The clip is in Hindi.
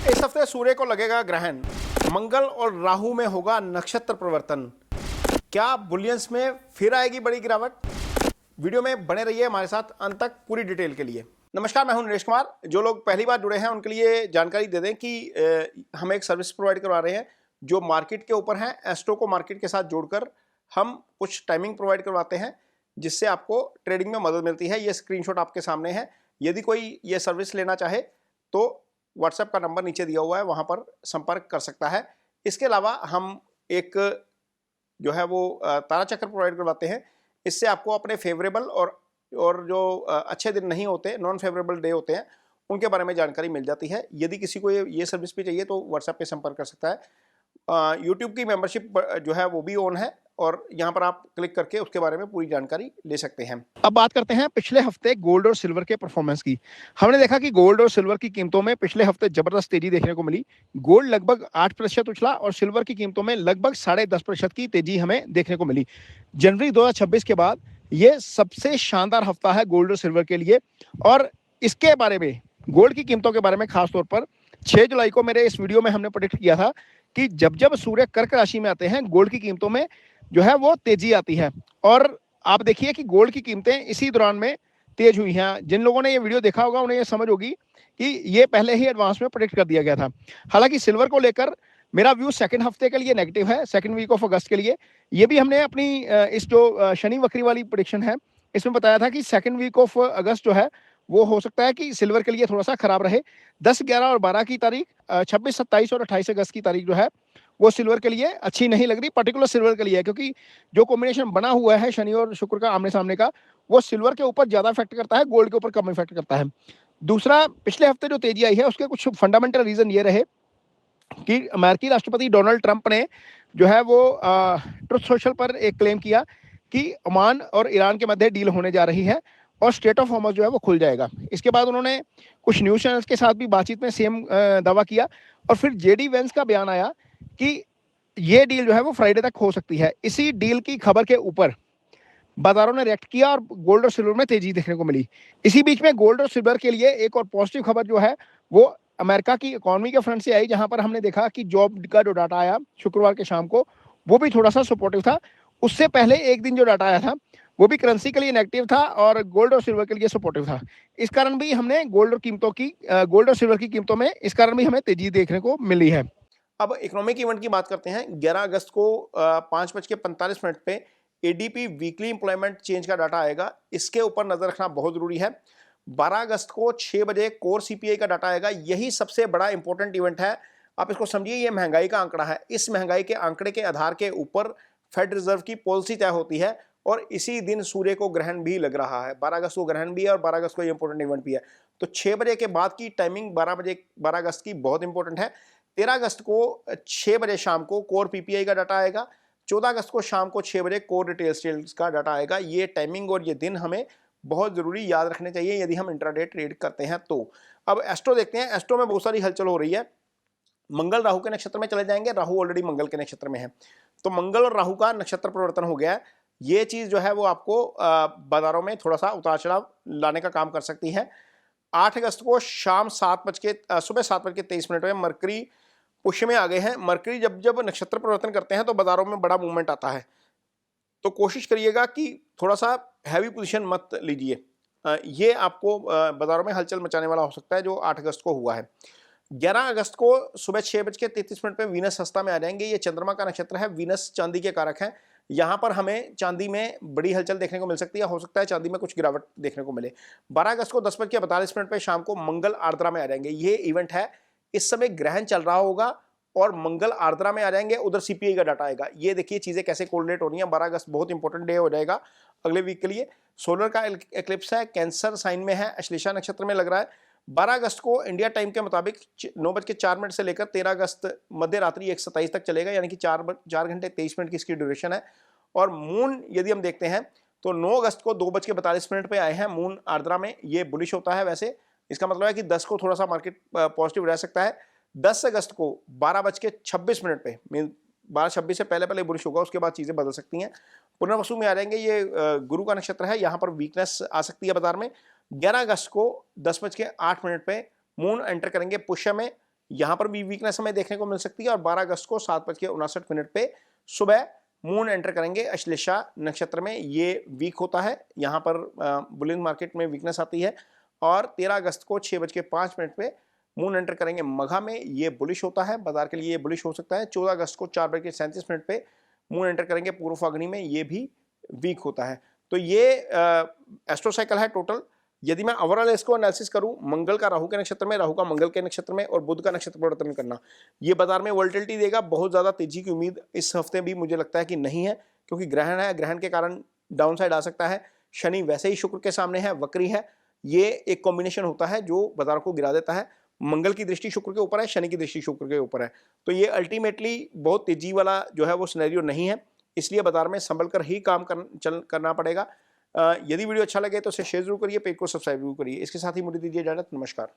इस हफ्ते सूर्य को लगेगा ग्रहण, मंगल और राहु में होगा नक्षत्र परिवर्तन। क्या बुलियंस में फिर आएगी बड़ी गिरावट? वीडियो में बने रहिए हमारे साथ अंत तक पूरी डिटेल के लिए। नमस्कार, मैं हूं नरेश कुमार। जो लोग पहली बार जुड़े हैं उनके लिए जानकारी दे दें कि हम एक सर्विस प्रोवाइड करवा रहे हैं जो मार्केट के ऊपर है। एस्ट्रो को मार्केट के साथ जोड़कर हम कुछ टाइमिंग प्रोवाइड करवाते हैं जिससे आपको ट्रेडिंग में मदद मिलती है। ये स्क्रीनशॉट आपके सामने है। यदि कोई ये सर्विस लेना चाहे तो व्हाट्सएप का नंबर नीचे दिया हुआ है, वहां पर संपर्क कर सकता है। इसके अलावा हम एक जो है वो तारा चक्र प्रोवाइड करवाते हैं। इससे आपको अपने फेवरेबल और जो अच्छे दिन नहीं होते, नॉन फेवरेबल डे होते हैं, उनके बारे में जानकारी मिल जाती है। यदि किसी को ये सर्विस भी चाहिए तो व्हाट्सएप पे संपर्क कर सकता है। यूट्यूब की मेंबरशिप जो है वो भी ऑन है और यहाँ पर आप क्लिक करके उसके बारे में पूरी जानकारी ले सकते हैं। अब बात करते हैं पिछले हफ्ते गोल्ड और सिल्वर के परफॉर्मेंस की। हमने देखा कि गोल्ड और सिल्वर की कीमतों में पिछले हफ्ते जबरदस्त तेजी देखने को मिली। गोल्ड लगभग 8% उछला और सिल्वर की कीमतों में लगभग 10.5% की तेजी हमें देखने को मिली। जनवरी 2026 के बाद ये सबसे शानदार हफ्ता है गोल्ड और सिल्वर के लिए। और इसके बारे में, गोल्ड की कीमतों के बारे में खासतौर पर 6 जुलाई को मेरे इस वीडियो में हमने प्रेडिक्ट किया था कि जब जब सूर्य कर्क राशि में आते हैं गोल्ड की कीमतों में जो है वो तेजी आती है। और आप देखिए कि गोल्ड की कीमतें इसी दौरान में तेज हुई हैं। जिन लोगों ने ये वीडियो देखा होगा उन्हें ये समझ होगी कि ये पहले ही एडवांस में प्रेडिक्ट कर दिया गया था। हालांकि सिल्वर को लेकर मेरा व्यू सेकंड हफ्ते के लिए नेगेटिव है, सेकंड वीक ऑफ अगस्त के लिए। ये भी हमने अपनी इस जो शनि वक्री वाली प्रेडिक्शन है इसमें बताया था कि सेकंड वीक ऑफ अगस्त जो है वो हो सकता है कि सिल्वर के लिए थोड़ा सा खराब रहे। 10, 11 और 12 की तारीख, 26, 27 और 28 अगस्त की तारीख जो है वो सिल्वर के लिए अच्छी नहीं लग रही। पर्टिकुलर सिल्वर के लिए, क्योंकि जो कॉम्बिनेशन बना हुआ है शनि और शुक्र का आमने सामने का, वो सिल्वर के ऊपर ज्यादा इफेक्ट करता है, गोल्ड के ऊपर कम इफेक्ट करता है। दूसरा, पिछले हफ्ते जो तेजी आई है उसके कुछ फंडामेंटल रीजन ये रहे कि अमेरिकी राष्ट्रपति डोनाल्ड ट्रंप ने जो है वो ट्रुथ सोशल पर एक क्लेम किया कि ओमान और ईरान के मध्य डील होने जा रही है और स्टेट ऑफ हॉर्मस जो है वो खुल जाएगा। इसके बाद उन्होंने कुछ न्यूज चैनल्स के साथ भी बातचीत में सेम दावा किया और फिर जेडी वेंस का बयान आया कि ये डील जो है वो फ्राइडे तक हो सकती है। इसी डील की खबर के ऊपर बाजारों ने रिएक्ट किया और गोल्ड और सिल्वर में तेजी देखने को मिली। इसी बीच में गोल्ड और सिल्वर के लिए एक और पॉजिटिव खबर जो है वो अमेरिका की इकोनॉमी के फ्रंट से आई, जहां पर हमने देखा कि जॉब का जो डाटा आया शुक्रवार के शाम को वो भी थोड़ा सा सपोर्टिव था। उससे पहले एक दिन जो डाटा आया था वो भी करेंसी के लिए नेगेटिव था और गोल्ड और सिल्वर के लिए सपोर्टिव था। इस कारण भी हमने गोल्ड और सिल्वर की कीमतों में इस कारण भी हमें तेजी देखने को मिली है। अब इकोनॉमिक इवेंट की बात करते हैं। 11 अगस्त को 5:45 पे एडीपी वीकली एम्प्लॉयमेंट चेंज का डाटा आएगा। इसके ऊपर नजर रखना बहुत जरूरी है। 12 अगस्त को 6 बजे कोर सीपीआई का डाटा आएगा। यही सबसे बड़ा इंपॉर्टेंट इवेंट है। आप इसको समझिए, ये महंगाई का आंकड़ा है। इस महंगाई के आंकड़े के आधार के ऊपर फेड रिजर्व की पॉलिसी तय होती है और इसी दिन सूर्य को ग्रहण भी लग रहा है। 12 अगस्त को ग्रहण भी है और 12 अगस्त को इंपॉर्टेंट इवेंट भी है। तो 6 बजे के बाद की टाइमिंग 12 अगस्त की बहुत इंपॉर्टेंट है। 13 अगस्त को 6 बजे शाम को कोर पीपीआई का डाटा आएगा। 14 अगस्त को शाम को 6 बजे कोर रिटेल सेल्स का डाटा आएगा। ये टाइमिंग और ये दिन हमें बहुत जरूरी याद रखने चाहिए यदि हम इंट्राडे ट्रेड करते हैं तो। अब एस्ट्रो देखते हैं। एस्ट्रो में बहुत सारी हलचल हो रही है। मंगल राहु के नक्षत्र में चले जाएंगे। राहु ऑलरेडी मंगल के नक्षत्र में है, तो मंगल और राहु का नक्षत्र परिवर्तन हो गया है। ये चीज जो है वो आपको बाजारों में थोड़ा सा उतार चढ़ाव लाने का काम कर सकती है। 8 अगस्त को सुबह 7:23 में मरकरी पुष्य में आ गए हैं। मरकरी जब जब नक्षत्र परिवर्तन करते हैं तो बाजारों में बड़ा मूवमेंट आता है, तो कोशिश करिएगा कि थोड़ा सा हैवी पोजीशन मत लीजिए। ये आपको बाजारों में हलचल मचाने वाला हो सकता है जो 8 अगस्त को हुआ है। 11 अगस्त को सुबह 6:33 पे वीनस हस्ता में आ जाएंगे। ये चंद्रमा का नक्षत्र है। वीनस चांदी के कारक हैं। यहाँ पर हमें चांदी में बड़ी हलचल देखने को मिल सकती है। हो सकता है चांदी में कुछ गिरावट देखने को मिले। 12 अगस्त को 10:42 पे शाम को मंगल आर्द्रा में आ जाएंगे। ये इवेंट है। इस समय ग्रहण चल रहा होगा और मंगल आर्द्रा में आ जाएंगे। उधर सीपीआई का डाटा आएगा। ये देखिए चीजें कैसे कोरिलेट हो रही हैं। 12 अगस्त बहुत इंपॉर्टेंट डे हो जाएगा अगले वीक के लिए। सोलर का एक्लिप्स है, कैंसर साइन में है, अश्लेषा नक्षत्र में लग रहा है। 12 अगस्त को इंडिया टाइम के मुताबिक 9:04 से लेकर 13 अगस्त मध्य रात्रि 1:27 तक चलेगा, यानी कि 4 घंटे 23 मिनट की इसकी ड्यूरेशन है। और मून यदि हम देखते हैं तो 9 अगस्त को 2:42 पे आए हैं मून आर्द्रा में। ये बुलिश होता है। वैसे इसका मतलब है कि 10 को थोड़ा सा मार्केट पॉजिटिव रह सकता है। 10 अगस्त को 12:26 पे, मीन 12:26 से पहले पहले बुलिश होगा, उसके बाद चीजें बदल सकती हैं। पुनर्वसु में आ जाएंगे। ये गुरु का नक्षत्र है। यहाँ पर वीकनेस आ सकती है बाजार में। 11 अगस्त को 10:08 पे मून एंटर करेंगे पुष्य में। यहाँ पर भी वीकनेस हमें देखने को मिल सकती है। और 12 अगस्त को 7:59 पे सुबह मून एंटर करेंगे अश्लेषा नक्षत्र में, ये वीक होता है, यहाँ पर बुलियन मार्केट में वीकनेस आती है। और 13 अगस्त को 6:05 पे मून एंटर करेंगे मघा में, ये बुलिश होता है, बाजार के लिए ये बुलिश हो सकता है। 14 अगस्त को 4:37 पे मून एंटर करेंगे पूर्व फाल्गुनी में, ये भी वीक होता है। तो ये एस्ट्रो साइकिल है टोटल। यदि मैं ओवरऑल इसको एनालिसिस करूं, मंगल का राहु के नक्षत्र में, राहु का मंगल के नक्षत्र में और बुध का नक्षत्र परिवर्तन करना, ये बाजार में वोलेटिलिटी देगा। बहुत ज्यादा तेजी की उम्मीद इस हफ्ते भी मुझे लगता है कि नहीं है, क्योंकि ग्रहण है, ग्रहण के कारण डाउनसाइड आ सकता है। शनि वैसे ही शुक्र के सामने है, वक्री है, ये एक कॉम्बिनेशन होता है जो बाजार को गिरा देता है। मंगल की दृष्टि शुक्र के ऊपर है, शनि की दृष्टि शुक्र के ऊपर है, तो ये अल्टीमेटली बहुत तेजी वाला जो है वो सिनेरियो नहीं है। इसलिए बाजार में संभल कर ही काम करना पड़ेगा। यदि वीडियो अच्छा लगे तो इसे शेयर जरूर करिए, पेज को सब्सक्राइब जरूर करिए। इसके साथ ही मुझे दीजिए इजाजत, नमस्कार।